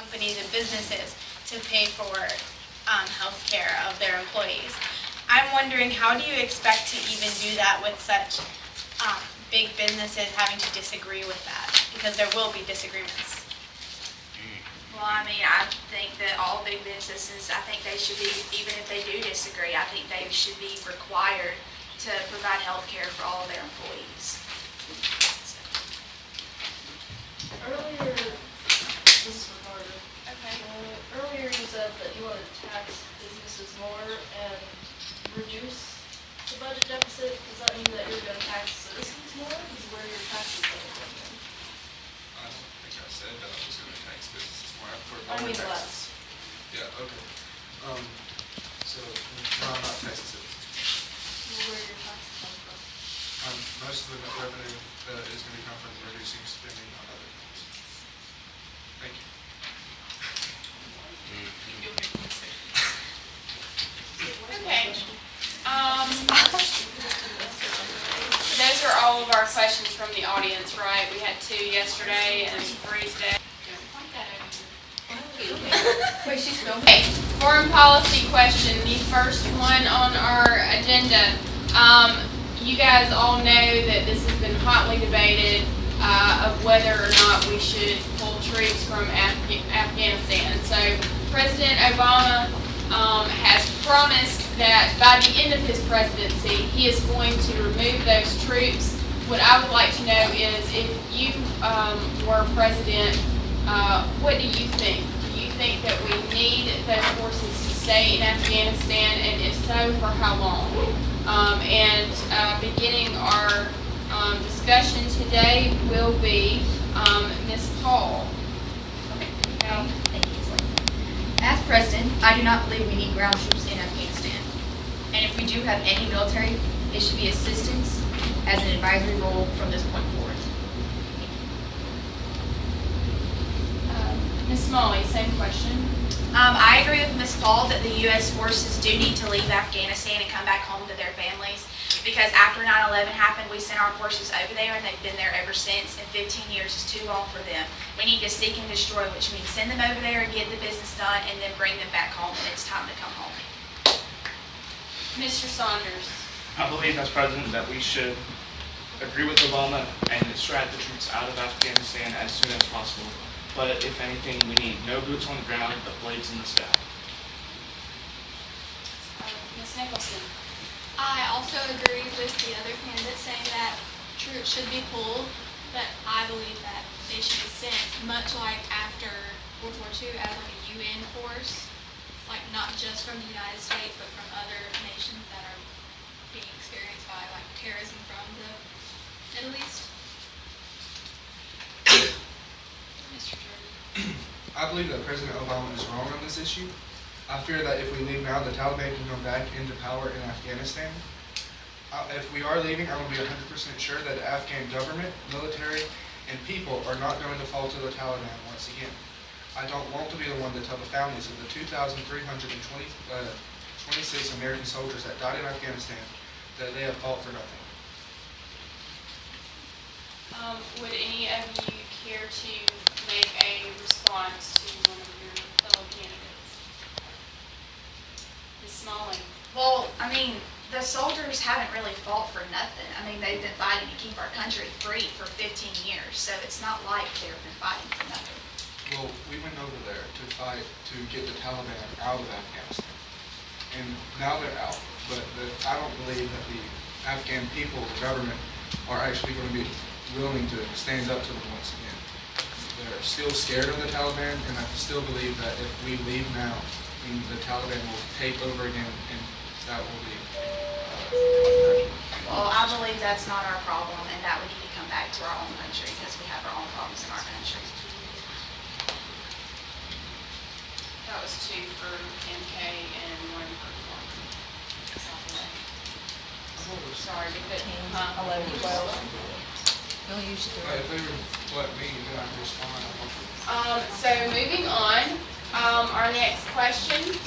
companies and businesses to pay for health care of their employees. I'm wondering, how do you expect to even do that with such big businesses having to disagree with that? Because there will be disagreements. Well, I mean, I think that all big businesses, I think they should be, even if they do disagree, I think they should be required to provide health care for all of their employees. Earlier, this is for Carter. Okay. Earlier you said that you wanted to tax businesses more and reduce the budget deficit. Does that mean that you're going to tax citizens more? Is where your taxes going to come in? I don't think I said that I was gonna tax businesses more. I mean less. Yeah, okay. So, no, I'm not taxing citizens. Well, where your taxes come from? Most of the net revenue is gonna come from reducing spending on other things. Thank you. Okay. Those are all of our questions from the audience, right? We had 2 yesterday and 3 today. Okay, foreign policy question, the first one on our agenda. You guys all know that this has been hotly debated of whether or not we should pull troops from Afghanistan. So President Obama has promised that by the end of his presidency, he is going to remove those troops. What I would like to know is, if you were president, what do you think? Do you think that we need those forces to stay in Afghanistan, and if so, for how long? Beginning our discussion today will be Ms. Paul. Thank you. As president, I do not believe we need ground troops in Afghanistan. And if we do have any military, it should be assistance as an advisory role from this point forward. Ms. Smalley, same question. I agree with Ms. Paul that the U.S. forces do need to leave Afghanistan and come back home to their families, because after 9/11 happened, we sent our forces over there and they've been there ever since, and 15 years is too long for them. We need to seek and destroy, which means send them over there and get the business done, and then bring them back home when it's time to come home. Mr. Saunders. I believe as president that we should agree with Obama and extract the troops out of Afghanistan as soon as possible. But if anything, we need no boots on the ground, but blades in the sky. Ms. Nicholson. I also agree with the other candidate saying that troops should be pulled, but I believe that they should be sent, much like after World War II, as like a UN force, like not just from the United States, but from other nations that are being experienced by like terrorism from the Middle East. Mr. Jordan. I believe that President Obama is wrong on this issue. I fear that if we leave now, the Taliban can come back into power in Afghanistan. If we are leaving, I will be 100% sure that the Afghan government, military, and people are not going to fall to the Taliban once again. I don't want to be the one to tell the families of the 2,326 American soldiers that died in Afghanistan that they have fought for nothing. Would any of you care to make a response to one of your fellow candidates? Ms. Smalley. Well, I mean, the soldiers haven't really fought for nothing. I mean, they've been fighting to keep our country free for 15 years, so it's not like they've been fighting for nothing. Well, we went over there to fight to get the Taliban out of Afghanistan. And now they're out. But I don't believe that the Afghan people, the government, are actually going to be willing to stand up to them once again. They're still scared of the Taliban, and I still believe that if we leave now, the Taliban will take over again, and that will be Well, I believe that's not our problem, and that we need to come back to our own country, because we have our own problems in our country. That was 2 for MK and 1 for Clark. Sorry, we couldn't. 11, 12. We'll use If they would let me, then I'd respond. So moving on, our next question.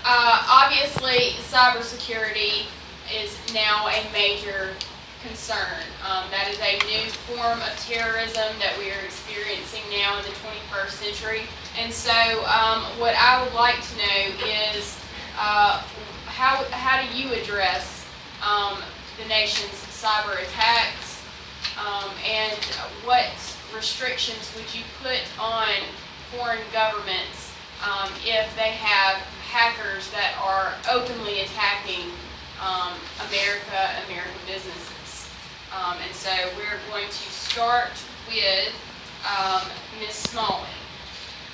Obviously, cybersecurity is now a major concern. That is a new form of terrorism that we are experiencing now in the 21st century. And so what I would like to know is how do you address the nation's cyber attacks, and what restrictions would you put on foreign governments if they have hackers that are openly attacking American businesses? And so we're going to start with Ms. Smalley.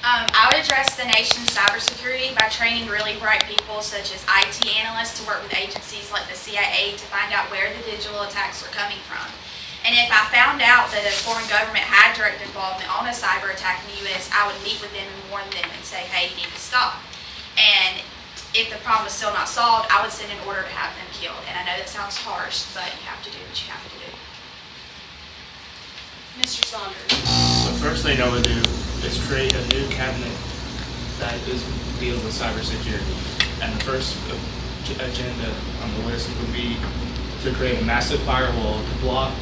I would address the nation's cybersecurity by training really bright people such as IT analysts to work with agencies like the CIA to find out where the digital attacks are coming from. And if I found out that a foreign government had direct involvement on a cyber attack in the U.S., I would meet with them and warn them and say, hey, you need to stop. And if the problem was still not solved, I would send an order to have them killed. And I know that sounds harsh, but you have to do what you have to do. Mr. Saunders. The first thing I would do is create a new cabinet that is dealing with cybersecurity. And the first agenda on the list would be to create a massive firewall to block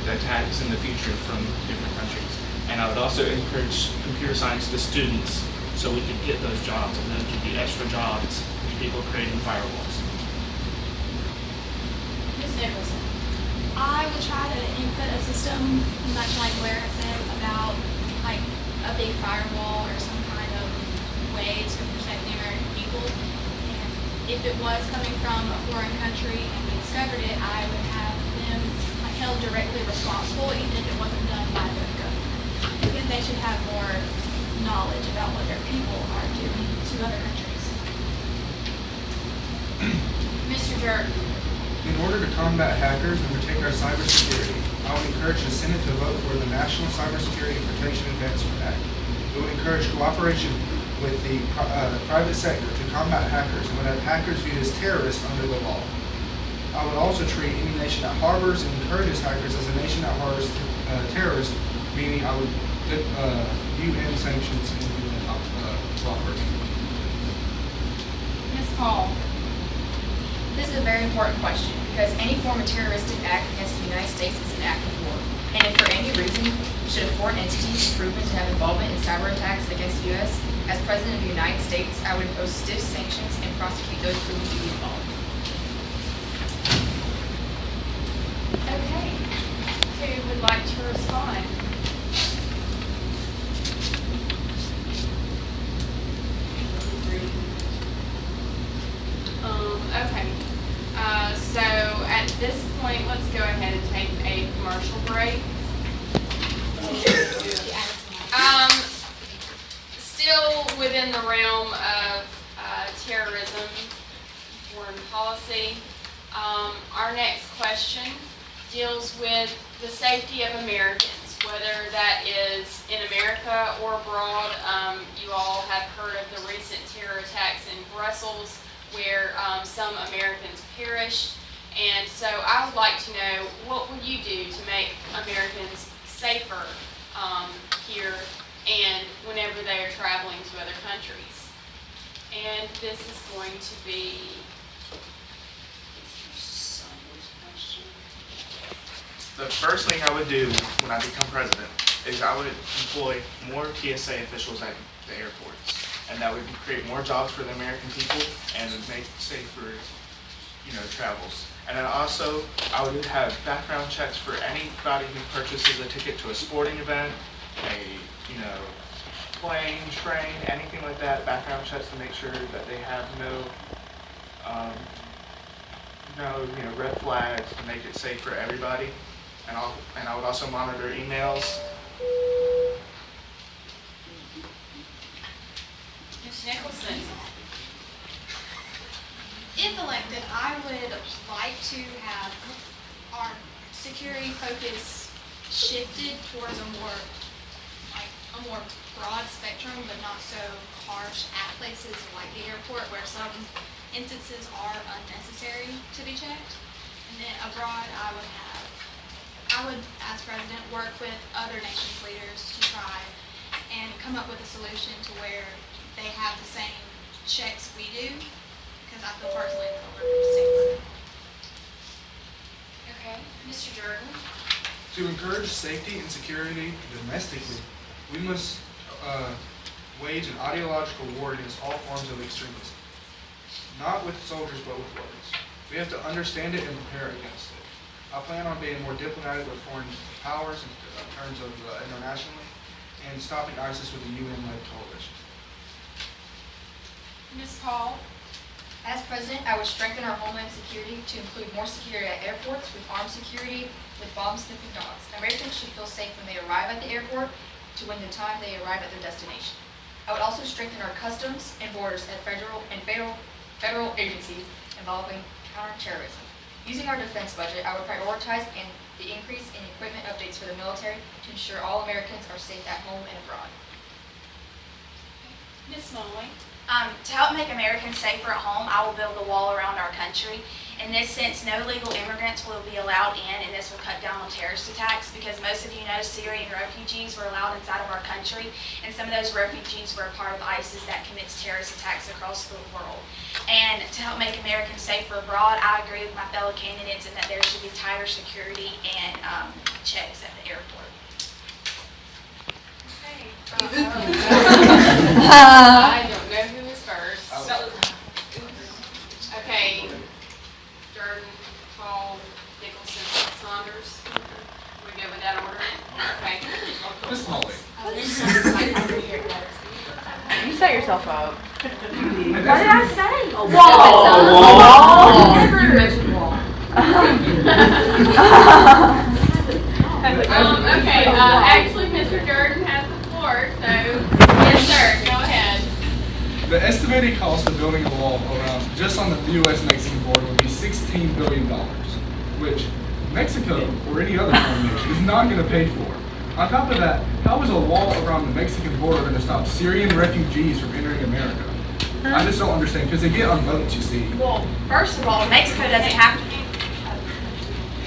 the attacks in the future from different countries. And I would also encourage computer science to students so we could get those jobs, and those would be extra jobs to people creating firewalls. Ms. Nicholson. I would try to input a system, much like Lara said, about like a big firewall or some kind of way to protect the American people. And if it was coming from a foreign country and we discovered it, I would have them like held directly responsible, even if it wasn't done by the government. Because they should have more knowledge about what their people are doing to other countries. Mr. Dirk. In order to combat hackers and protect our cybersecurity, I would encourage the Senate to vote for the National Cybersecurity and Protection Advancement Act. It would encourage cooperation with the private sector to combat hackers and would have hackers viewed as terrorists under the law. I would also treat any nation that harbors and encourages hackers as a nation that harbors terrorists, meaning I would UN sanctions and cooperation. Ms. Paul. This is a very important question because any form of terroristic act against the United States is an act of war. And if for any reason should a foreign entity be proven to have involvement in cyber attacks against the U.S., as President of the United States, I would impose stiff sanctions and prosecute those proven to be involved. Okay. Who would like to respond? Okay. So at this point, let's go ahead and take a commercial break. Still within the realm of terrorism, foreign policy, our next question deals with the safety of Americans, whether that is in America or abroad. You all have heard of the recent terror attacks in Brussels, where some Americans perished. And so I would like to know, what will you do to make Americans safer here and whenever they are traveling to other countries? And this is going to be Mr. Saunders' question. The first thing I would do when I become president is I would employ more TSA officials at the airports. And that would create more jobs for the American people and would make safer, travels. And then also, I would have background checks for anybody who purchases a ticket to a sporting event, plane, train, anything like that. Background checks to make sure that they have no red flags to make it safe for everybody. And I would also monitor emails. Nicholson. If elected, I would like to have our security focus shifted towards a more broad spectrum, but not so harsh at places like the airport where some instances are unnecessary to be checked. And then abroad, I would, as president, work with other nations' leaders to try and come up with a solution to where they have the same checks we do, because I feel personally that we're safer. Okay. Okay, Mr. Jordan? To encourage safety and security domestically, we must wage an ideological war against all forms of extremism. Not with soldiers, but with words. We have to understand it and prepare against it. I plan on being more diplomatic with foreign powers in terms of internationally, and stopping ISIS with the UN-led coalition. Ms. Paul? As president, I would strengthen our homeland security to include more security at airports with armed security with bomb-sniffing dogs. Americans should feel safe when they arrive at the airport to when the time they arrive at their destination. I would also strengthen our customs and borders at federal agencies involving counterterrorism. Using our defense budget, I would prioritize the increase in equipment updates for the military to ensure all Americans are safe at home and abroad. Ms. Smalley? To help make Americans safer at home, I will build a wall around our country. In this sense, no legal immigrants will be allowed in, and this will cut down on terrorist attacks because most of you know Syrian refugees were allowed inside of our country, and some of those refugees were a part of ISIS that commits terrorist attacks across the world. And to help make Americans safer abroad, I agree with my fellow candidates in that there should be tighter security and checks at the airport. I don't know who was first. Okay. Jordan, Paul, Nicholson, Saunders. We go with that order? Okay. Ms. Smalley. You set yourself up. What did I say? A wall. Never mentioned wall. Okay, actually, Mr. Jordan has the floor, so, yes, sir, go ahead. The estimated cost of building a wall around just on the U.S.-Mexican border would be $16 billion, which Mexico or any other foreign nation is not going to pay for. On top of that, how is a wall around the Mexican border going to stop Syrian refugees from entering America? I just don't understand, because they get on boats, you see. Well, first of all, Mexico doesn't have to.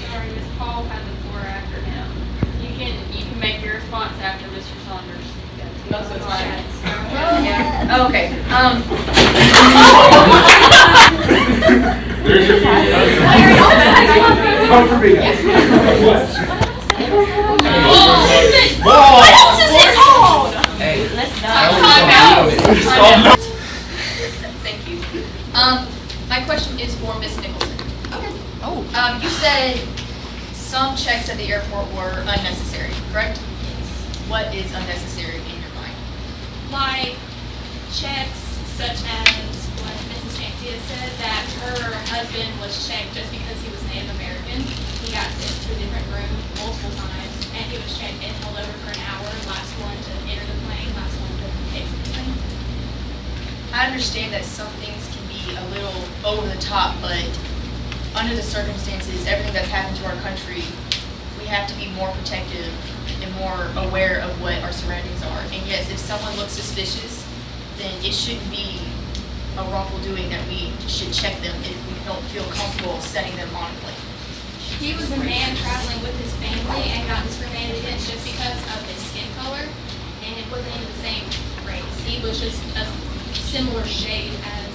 Sorry, Ms. Paul has the floor after him. You can make your response after Mr. Saunders. Most of the time. Oh, okay. There's your vote for me, guys. What else is it called? Time out. Thank you. My question is for Ms. Nicholson. Okay. You said some checks at the airport were unnecessary, correct? What is unnecessary in your mind? Like checks such as what Mrs. Chancey has said, that her husband was checked just because he was Native American. He got sent to a different room multiple times, and he was checked and held over for an hour. Last one to enter the plane, last one to exit the plane. I understand that some things can be a little over the top, but under the circumstances, everything that's happened to our country, we have to be more protective and more aware of what our surroundings are. And yes, if someone looks suspicious, then it shouldn't be a wrongful doing that we should check them if we don't feel comfortable setting them on a plane. He was a man traveling with his family and got discriminated against just because of his skin color, and it wasn't even the same race. He was just a similar shade as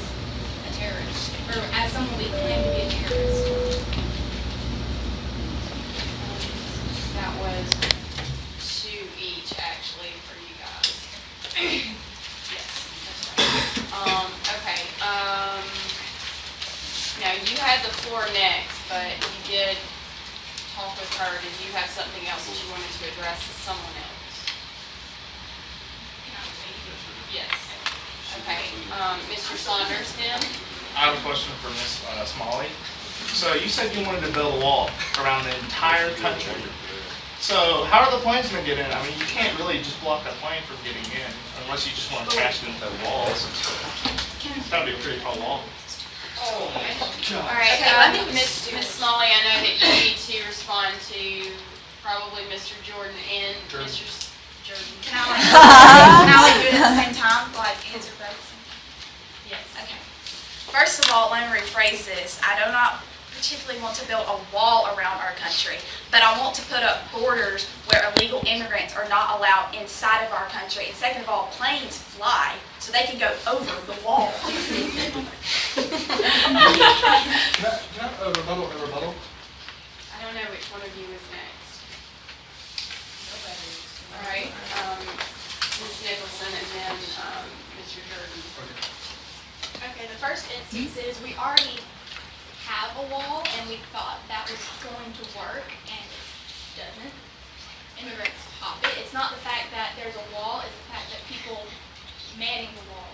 a terrorist, or as someone we claim to be a terrorist. That was 2 each, actually, for you guys. Yes, that's right. Okay, now you had the floor next, but you did talk with her. Did you have something else that you wanted to address to someone else? Yes. Okay, Mr. Saunders, then? I have a question for Ms. Smalley. So you said you wanted to build a wall around the entire country. So how are the planes going to get in? I mean, you can't really just block a plane from getting in unless you just want to crash into the walls. That'd be a pretty tall wall. All right, Okay, Ms. Smalley, I know that you need to respond to probably Mr. Jordan and Jordan. Mr. Jordan. Can I do it at the same time, like his or both? Yes. Okay. First of all, let me rephrase this. I do not particularly want to build a wall around our country, but I want to put up borders where illegal immigrants are not allowed inside of our country. And second of all, planes fly, so they can go over the wall. Can I rebuttal? I don't don't know which one of you is next. All right, Ms. Nicholson and then, Mr. Jordan. Okay, the first instance is we already have a wall and we thought that was going to work and it doesn't. Immigrants hop it. It's not the fact that there's a wall, it's the fact that people manning the wall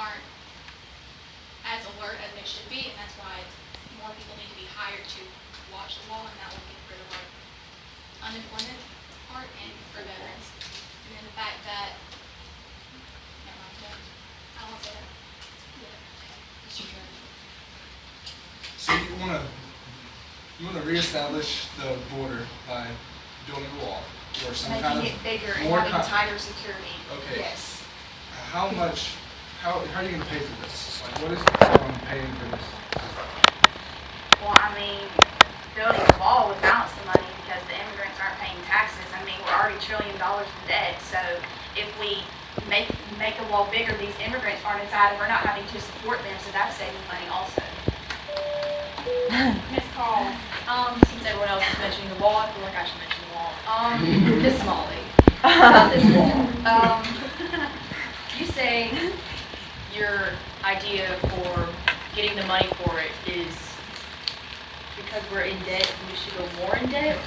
aren't as alert as they should be, and that's why more people need to be hired to watch the wall, and that will be for the like unemployment part and for veterans. And then the fact that, never mind, I won't say that. Yeah. Mr. Jordan. So you wanna reestablish the border by building a wall or some kind of Making it bigger and more having tighter security. Okay. Yes. How are you gonna pay for this? Like, what is paying for this? Well, I mean, building a wall would balance the money because the immigrants aren't paying taxes. I mean, we're already $1 trillion in debt, so if we make a wall bigger, these immigrants aren't inside and we're not having to support them, so that's saving money also. Ms. Call, since everyone else is mentioning the wall, I feel like I should mention the wall. Ms. Smalley, about this wall. You say your idea for getting the money for it is because we're in debt and we should go more in debt?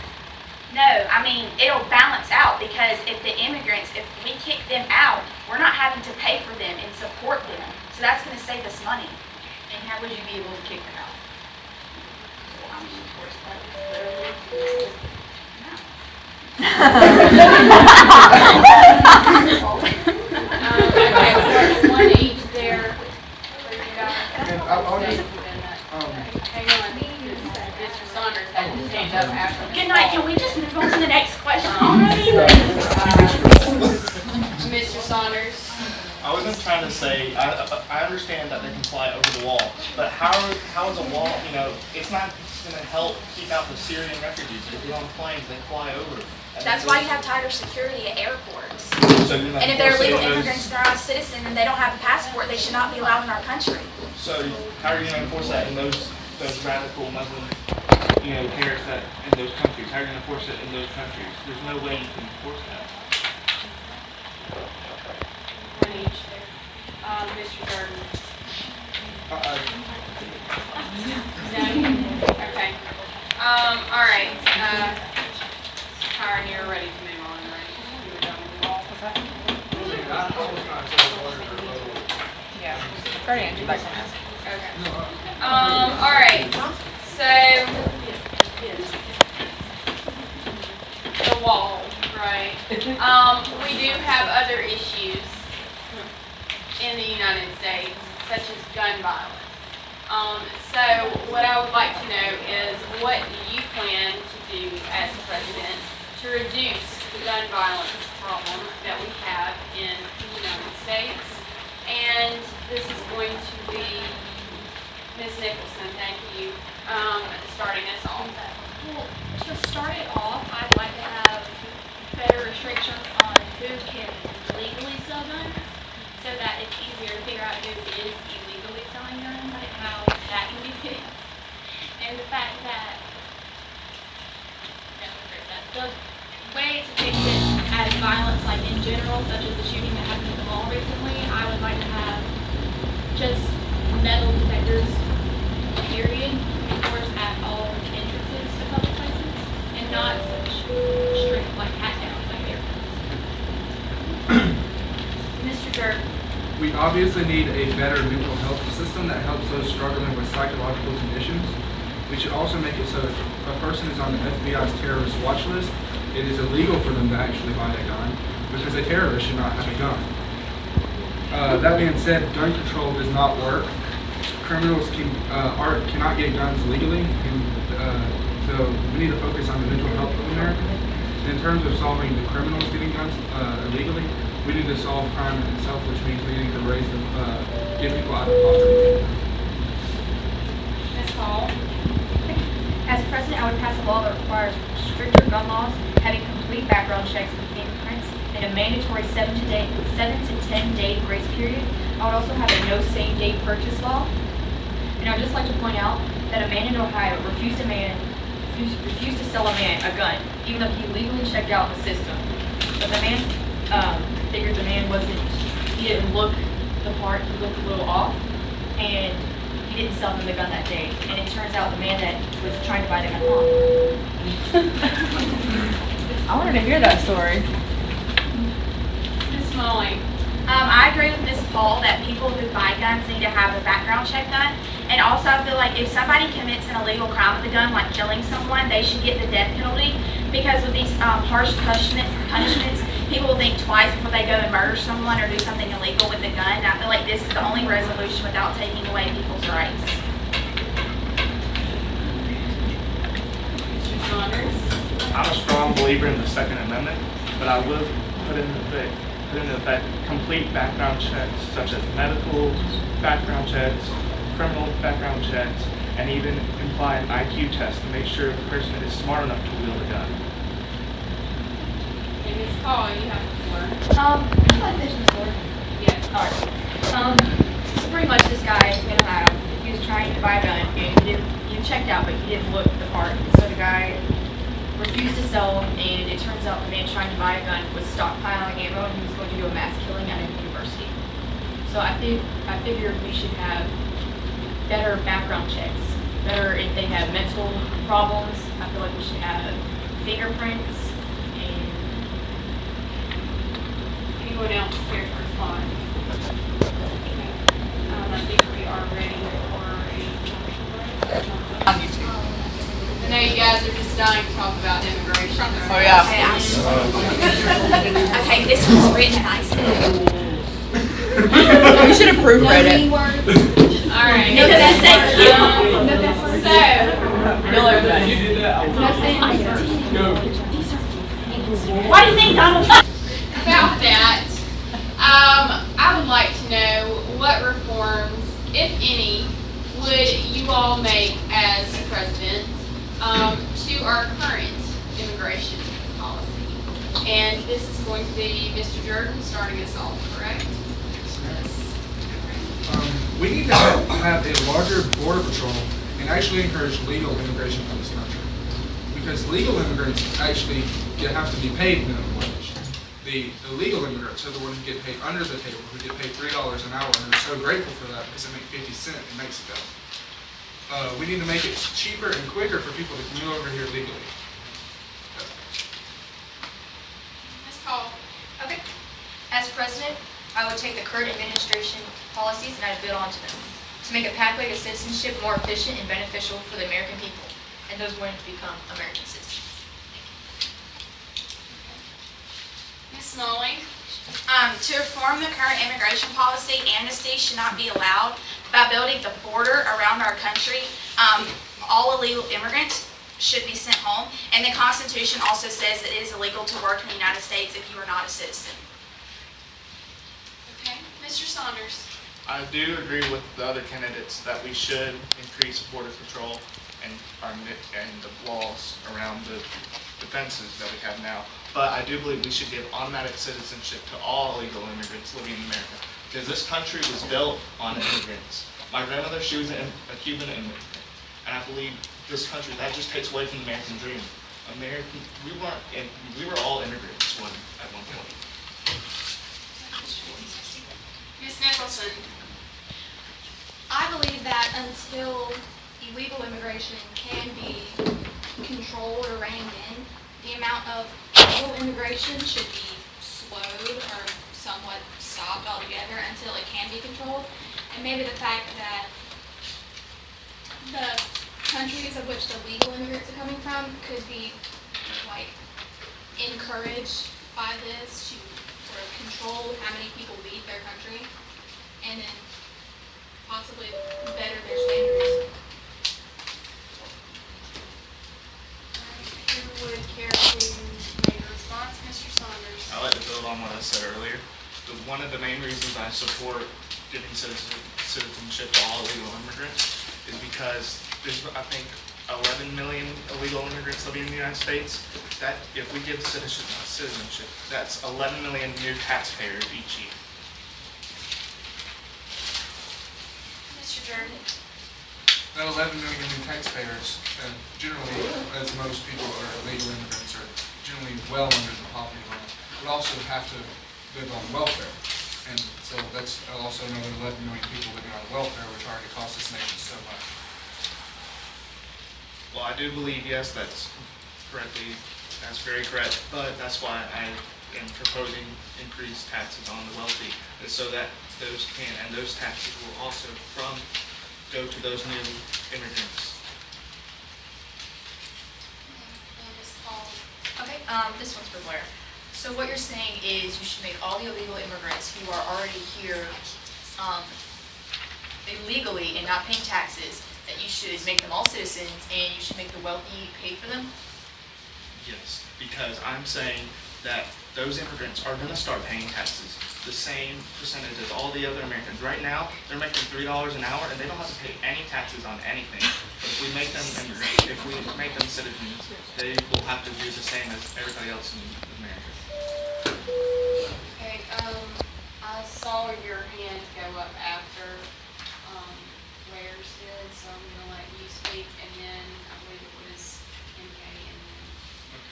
No, I mean, it'll balance out because if the immigrants, if we kick them out, we're not having to pay for them and support them. So that's going to save us money. And how would you be able to kick them out? Well, I mean, of course, that is Okay, one each there for you guys. And I'll just, Hang on, Mr. Saunders had to stand up after. Good night, can we just move on to the next question already? Mr. Saunders. I wasn't trying to say, I understand that they can fly over the wall, but how is a wall, it's not gonna help keep out the Syrian refugees. If you're on planes, they fly over. That's why you have tighter security at airports. So you're not And if they're enforcing illegal those- immigrants, they're not a citizen, and they don't have a passport, they should not be allowed in our country. So how are you gonna enforce that in those radical Muslim, parents that in those countries? How are you gonna enforce it in those countries? There's no way you can enforce that. One each there. Mr. Jordan. No? Okay. All right, Karen, you're ready to move on, right? You were done with the wall. Yeah. Already answered that question. Okay. All right, so the wall, right? We do have other issues in the United States, such as gun violence. So what I would like to know is what do you plan to do as president to reduce the gun violence problem that we have in the United States? And this is going to be Ms. Nicholson, thank you, starting us off. Well, to start it off, I'd like to have better restrictions on who can legally sell guns, so that it's easier to figure out who is illegally selling guns, like how that can be fixed. And the fact that, the way to fix it as violence, like in general, such as the shooting that happened at the mall recently, I would like to have just metal detectors, period, enforced at all entrances to public places, and not such strict, like pat-downs, like airplanes. Mr. Dirk. we obviously need a better mental health system that helps those struggling with psychological conditions. We should also make it so if a person is on the FBI's terrorist watch list, it is illegal for them to actually buy a gun, because a terrorist should not have a gun. That being said, gun control does not work. Criminals cannot get guns legally, and so we need to focus on the mental health of Americans. In terms of solving the criminals getting guns illegally, we need to solve crime itself, which means we need to get people out of poverty. Ms. Hall? As president, I would pass a law that requires stricter gun laws, having complete background checks and fingerprints, and a mandatory 7 to 10 day grace period. I would also have a no same day purchase law. And I would just like to point out that a man in Ohio refused a man refused to sell a man a gun, even though he legally checked out the system. But the man figured the man he didn't look the part, he looked a little off, and he didn't sell him the gun that day. And it turns out the man that was trying to buy the gun I wanted to hear that story. Ms. Molly. I agree with Ms. Paul that people who buy guns need to have a background check done. And also I feel like if somebody commits an illegal crime with a gun, like killing someone, they should get the death penalty. Because with these harsh punishments, people will think twice before they go and murder someone or do something illegal with a gun. And I feel like this is the only resolution without taking away people's rights. Mr. Saunders. I'm a strong believer in the Second Amendment, but I will put into effect complete background checks, such as medical background checks, criminal background checks, and even imply an IQ test to make sure the person is smart enough to wield a gun. Okay, Ms. Paul, you have the floor. Can I finish the story? Yes. Alright. So pretty much this guy in Ohio, he was trying to buy a gun, and he checked out, but he didn't look the part. So the guy refused to sell him, and it turns out the man trying to buy a gun was stockpiling ammo, and he was going to do a mass killing at a university. So I figure we should have better background checks. Better if they have mental problems. I feel like we should have fingerprints and. Anyone else care to respond? I think we are ready for a. On YouTube. I know you guys are just dying to talk about immigration. Oh, yeah. Okay, this was written nice. You should have proofread it. All right. No, that's it. Why do you think Donald Trump? About that, I would like to know what reforms, if any, would you all make as president to our current immigration policy? And this is going to be Mr. Jordan starting us off, correct? We need to have a larger border patrol and actually encourage legal immigration from this country. Because legal immigrants actually have to be paid minimum wage. The illegal immigrants are the ones who get paid under the table, who get paid $3 an hour, and we're so grateful for that because they make 50 cents in Mexico. We need to make it cheaper and quicker for people to come over here legally. Ms. Paul. Okay. As president, I would take the current administration policies and I'd build onto them to make a pathway to citizenship more efficient and beneficial for the American people and those wanting to become American citizens. Ms. Smalley. To reform the current immigration policy, amnesty should not be allowed. By building the border around our country, all illegal immigrants should be sent home. And the Constitution also says it is illegal to work in the United States if you are not a citizen. Okay. Mr. Saunders. I do agree with the other candidates that we should increase border patrol and the walls around the defenses that we have now. But I do believe we should give automatic citizenship to all illegal immigrants living in America, because this country was built on immigrants. My grandmother, she was a Cuban immigrant, and I believe this country, that just takes away from the American dream. We were all immigrants at one point. Ms. Nicholson. I believe that until illegal immigration can be controlled or reined in, the amount of legal immigration should be slowed or somewhat stopped altogether until it can be controlled. And maybe the fact that the countries of which the legal immigrants are coming from could be like encouraged by this to sort of control how many people leave their country and then possibly better their standards. Who would care to make a response? Mr. Saunders. I like to build on what I said earlier. One of the main reasons I support giving citizenship to all illegal immigrants is because there's, I think, 11 million illegal immigrants living in the United States. That if we give citizenship, that's 11 million new taxpayers each year. Mr. Jordan. that 11 million new taxpayers, generally, as most people are illegal immigrants, are generally well under the poverty line, would also have to live on welfare. And so that's also another 11 million people living on welfare, which already costs this nation so much. Well, I do believe, yes, that's very correct, but that's why I am proposing increased taxes on the wealthy, is so that those taxes will also go to those new immigrants. Okay, this one's for Blair. So what you're saying is you should make all the illegal immigrants who are already here illegally and not paying taxes, that you should make them all citizens and you should make the wealthy pay for them? Yes, because I'm saying that those immigrants are going to start paying taxes the same percentage as all the other Americans. Right now, they're making $3 an hour and they don't have to pay any taxes on anything. But if we make them immigrants, if we make them citizens, they will have to do the same as everybody else in America. Okay, I saw your hand go up after, Blair's did, so I'm gonna let you speak, and then I believe it was MK, and then,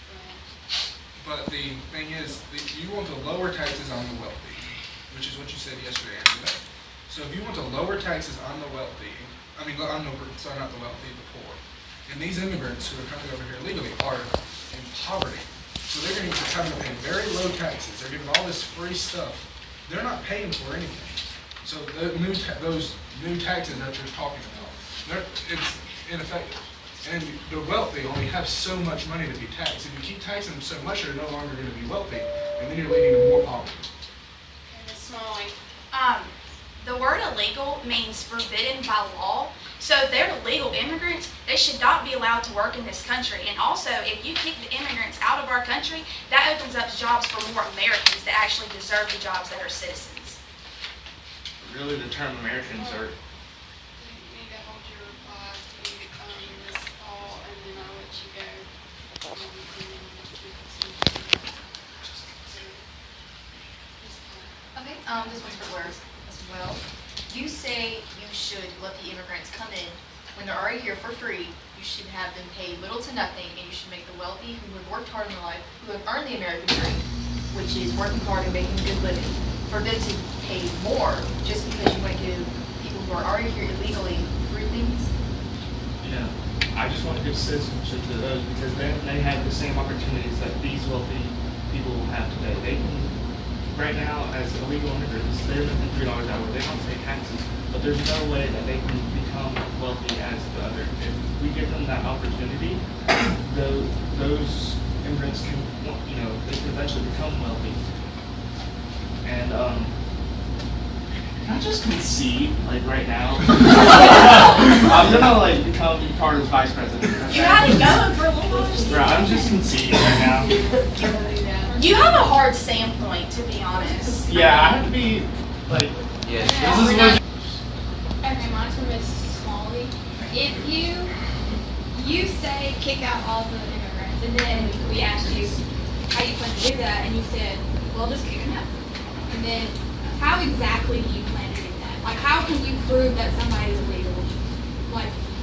go ahead. But the thing is, that you want to lower taxes on the wealthy, which is what you said yesterday and today. So if you want to lower taxes on the wealthy, not the wealthy, the poor. And these immigrants who are coming over here illegally are in poverty. So they're going to be coming to pay very low taxes. They're getting all this free stuff. They're not paying for anything. So those new taxes that you're talking about, it's ineffective. And the wealthy only have so much money to be taxed. If you keep taxing them so much, they're no longer going to be wealthy, and then you're leading to more poverty. Okay, Ms. Smalley. The word illegal means forbidden by law. So if they're legal immigrants, they should not be allowed to work in this country. And also, if you kick the immigrants out of our country, that opens up jobs for more Americans that actually deserve the jobs that are citizens. Really, the term Americans are. You need to hold your reply to, Ms. Paul, and then I'll let you go. And then Okay, this one's for Blair as well. You say you should let the immigrants come in when they're already here for free. You should have them pay little to nothing, and you should make the wealthy who have worked hard in their life, who have earned the American dream, which is working hard and making a good living, for them to pay more just because you want to give people who are already here illegally free things? Yeah, I just want to give citizenship to those because they have the same opportunities that these wealthy people have today. They can, right now, as illegal immigrants, they're making $3 an hour. They don't pay taxes, but there's no way that they can become wealthy as the other. If we give them that opportunity, those immigrants can, they can eventually become wealthy. And can I just concede, right now? I'm gonna become Carter's vice president. Okay? You had it going for a little while. Bro, I'm just conceding right now. You have a hard standpoint, to be honest. Yeah, I have to be Okay, mine's for Ms. Smalley. If you say kick out all the immigrants, and then we asked you how you plan to do that, and you said, well, just kick them out. And then, how exactly do you plan to do that? How can you prove that somebody's illegal?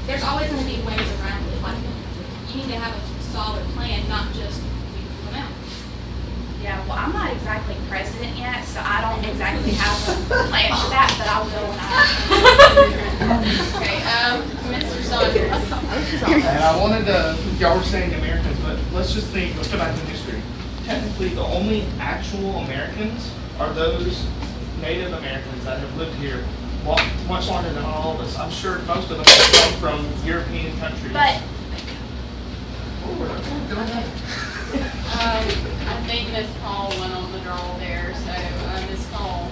There's always going to be ways around it. You need to have a solid plan, not just we kick them out. Yeah, well, I'm not exactly president yet, so I don't exactly have a plan for that, but I will when I. Okay, Mr. Saunders. And I wanted to, y'all were saying Americans, but let's go back to history. Technically, the only actual Americans are those Native Americans that have lived here much longer than all of us. I'm sure most of them come from European countries. But I think Ms. Paul went on the draw there, so, Ms. Paul.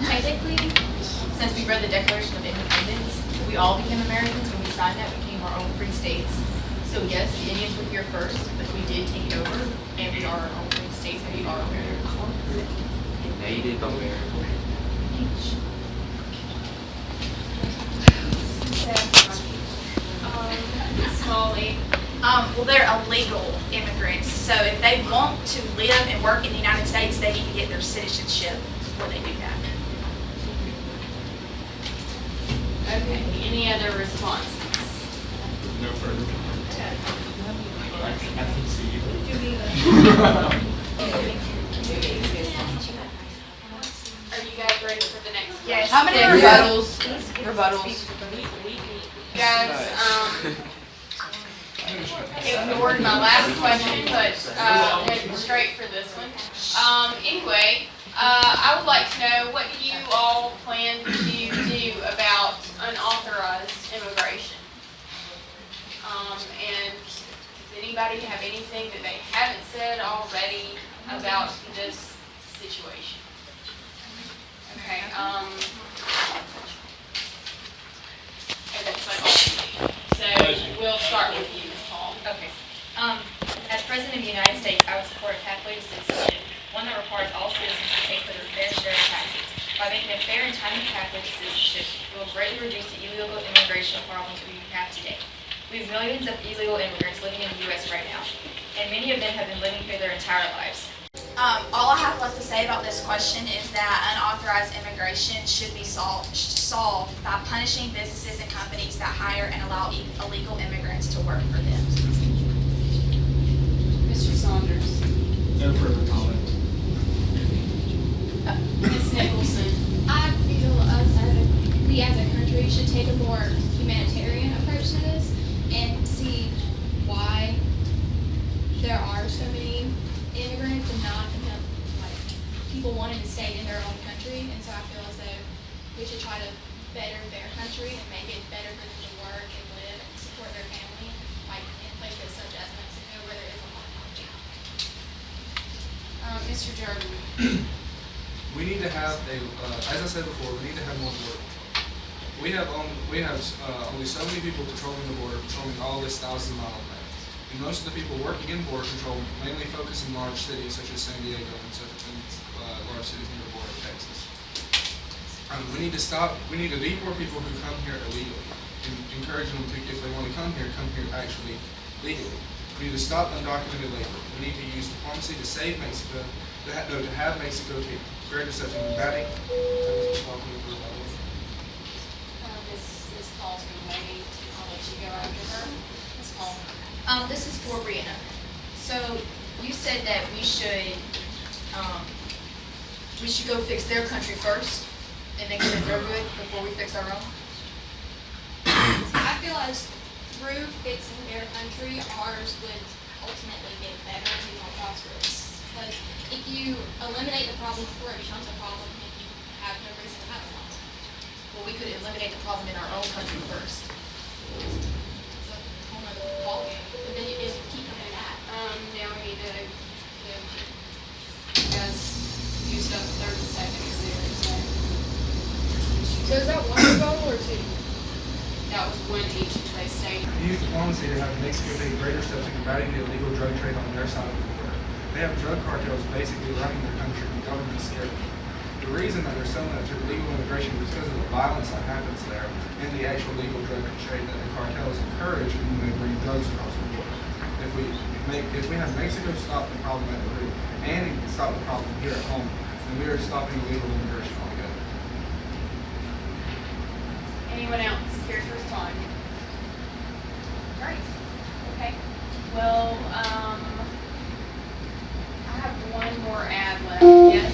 Technically, since we read the Declaration of Independence, we all became Americans when we signed that, we became our own free states. So yes, the Indians were here first, but we did take it over, and we are our own free states, and we are Americans. Native American. Ms. Smalley. well, they're illegal immigrants, so if they want to live and work in the United States, they need to get their citizenship before they do that. Okay, any other responses? No further comments. I can see you. Are you guys ready for the next question? Yes. How many Yeah. rebuttals? Guys, ignored my last question, but heading straight for this one. Anyway, I would like to know what do you all plan to do about unauthorized immigration? And does anybody have anything that they haven't said already about this situation? Okay, it looks like all of you. So we'll start with you, Ms. Paul. Okay. As President of the United States, I would support a pathway to citizenship, one that requires all citizens to pay for their fair share of taxes. By making a fair and timely pathway to citizenship, it will greatly reduce the illegal immigration problems we have today. We have millions of illegal immigrants living in the U.S. right now, and many of them have been living here their entire lives. All I have left to say about this question is that unauthorized immigration should be solved by punishing businesses and companies that hire and allow illegal immigrants to work for them. Mr. Saunders. No further comment. Ms. Nicholson. I feel we as a country should take a more humanitarian approach to this and see why there are so many immigrants and not enough people wanting to stay in their own country. And so I feel as though we should try to better their country and make it better for them to work and live and support their family, like in places such as Mexico where there is a lot of poverty. Mr. Jordan. We need to have as I said before, we need to have more border patrol. We have only so many people patrolling the border, patrolling all this 1,000-mile land. And most of the people working in border patrol mainly focus in large cities such as San Diego and large cities near the border of Texas. We need to deport people who come here illegally and encourage them to, if they want to come here actually legally. We need to stop undocumented labor. We need to use diplomacy to save Mexico, to have Mexico take greater steps in combating. Ms. Paul's been waiting. I'll let you go after her. Ms. Paul. This is for Brianna. So you said that we should go fix their country first and make sure they're good before we fix our own. I feel as through fixing their country, ours would ultimately get better and be more prosperous. Because if you eliminate the problem before it becomes a problem, then you have no reason to have a problem. Well, we could eliminate the problem in our own country first. It's a whole nother ballgame. But then if you keep doing that, Now we need to give you guys used up 30 seconds there, so. So is that one rebuttal or two? That was one each as they stated. Use diplomacy to have Mexico take greater steps in combating the illegal drug trade on their side of the border. They have drug cartels basically running their country, and the government's scared of them. The reason that they're selling that to illegal immigration is because of the violence that happens there and the actual legal drug trade that the cartels encourage when they bring drugs across the border. If we have Mexico stop the problem at the root and stop the problem here at home, then we are stopping illegal immigration altogether. Anyone else care to respond? Great. Okay. Well, I have one more ad left. Yes?